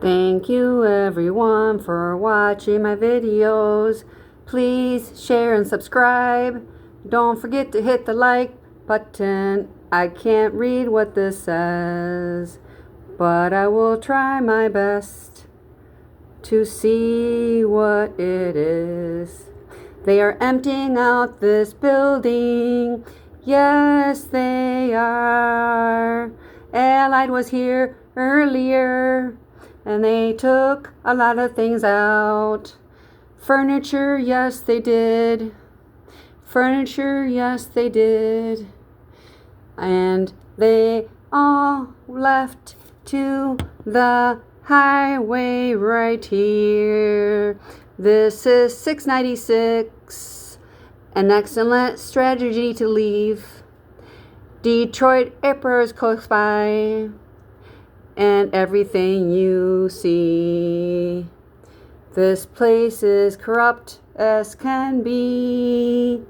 Thank you everyone for watching my videos. Please share and subscribe. Don't forget to hit the like button. I can't read what this says, but I will try my best to see what it is. They are emptying out this building. Yes, they are. Allied was here earlier, and they took a lot of things out. Furniture, yes, they did. Furniture, yes, they did. And they all left to the highway right here. This is 696, an excellent strategy to leave. Detroit Airport is close by, and everything you see. This place is corrupt as can be.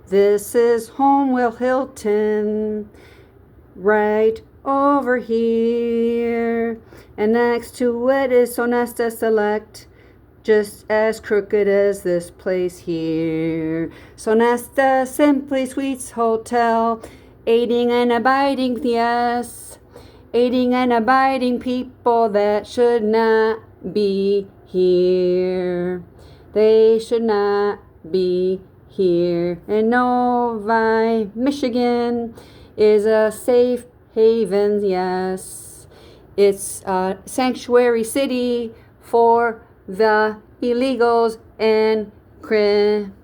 This is Homewood Hilton, right over here. And next to it is Sonesta Select, just as crooked as this place here. Sonesta Simply Suites Hotel, aiding and abiding, yes. Aiding and abiding people that should not be here. They should not be here. And Novi, Michigan is a safe haven, yes. It's a sanctuary city for the illegals and criminals.